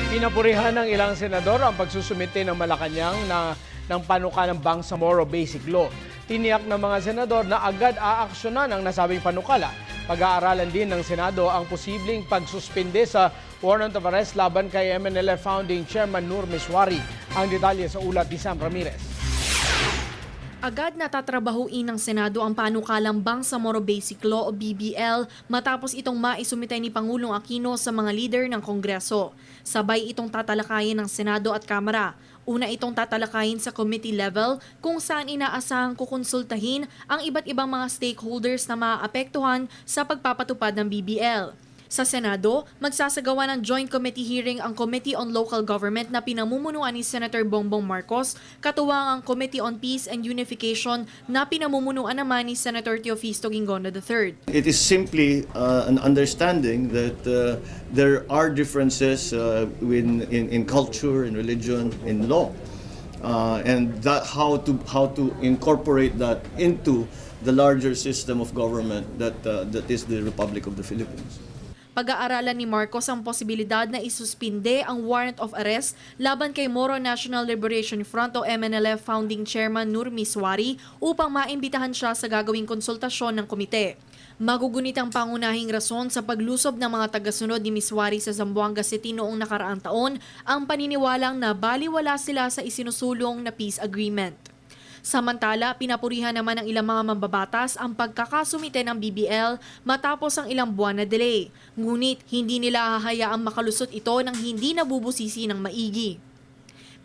Pinapurihan ng ilang senador ang pagsusumite ng Malacanang ng panukalang Bangsamoro Basic Law. Tiniyak ng mga senador na agad aaksyonan ang nasabing panukala. Pag-aaralan din ng Senado ang posibleng pagsuspinde sa warrant of arrest laban kay MNLF Founding Chairman Nur Miswari. Ang detalye sa ulat ni Sam Ramirez. Agad natatrabahuin ng Senado ang panukalang Bangsamoro Basic Law o BBL matapos itong maisumite ni Pangulong Aquino sa mga leader ng Kongreso. Sabay itong tatalakayin ng Senado at Kamara. Una itong tatalakayin sa committee level kung saan inaasahang kukonsultahin ang iba't ibang mga stakeholders na maaapektuhan sa pagpapatupad ng BBL. Sa Senado, magsasagawa ng joint committee hearing ang Committee on Local Government na pinamumunuan ni Senator Bongbong Marcos, katuwang ang Committee on Peace and Unification na pinamumunuan naman ni Senator Teofisto Gingono III. It is simply an understanding that there are differences in culture, in religion, in law, and that how to incorporate that into the larger system of government that is the Republic of the Philippines. Pag-aaralan ni Marcos ang posibilidad na isuspinde ang warrant of arrest laban kay Moro National Liberation Front o MNLF Founding Chairman Nur Miswari upang maimbitahan siya sa gagawing konsultasyon ng komite. Magugunit ang pangunahing rason sa paglusob ng mga tagasunod ni Miswari sa Zamboanga City noong nakaraang taon ang paniniwalang na baliwala sila sa isinusulong na peace agreement. Samantala, pinapurihan naman ng ilang mga mambabatas ang pagkakasumite ng BBL matapos ang ilang buwan na delay. Ngunit hindi nila hahayaang makalusot ito nang hindi nabubusisi ng maigi.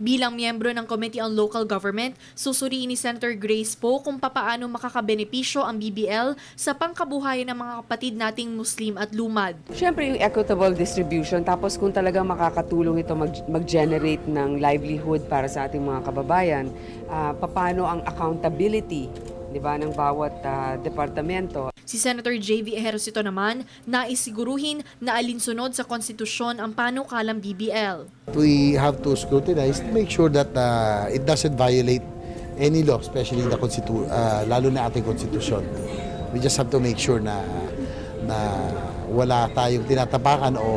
Bilang miyembro ng Committee on Local Government, susuriin ni Senator Grace Poe kung papaano makakabenepisyo ang BBL sa pangkabuhayan ng mga kapatid nating Muslim at lumad. Siyempre yung equitable distribution, tapos kung talagang makakatulong ito mag-generate ng livelihood para sa ating mga kababayan, paano ang accountability, di ba, ng bawat departamento. Si Senator J.V. Ejercito naman naisiguruhin na alinsunod sa konstitusyon ang panukalang BBL. We have to scrutinize to make sure that it doesn't violate any law, especially the lalo na ating konstitusyon. We just have to make sure na wala tayong tinatapakan o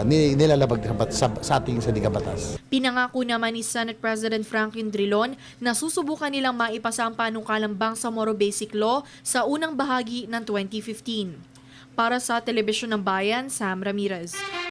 nilalabag sa ating batas. Pinangako naman ni Senate President Franklin Drilon na susubukan nilang maipasa ang panukalang Bangsamoro Basic Law sa unang bahagi ng 2015. Para sa Telebisyon ng Bayan, Sam Ramirez.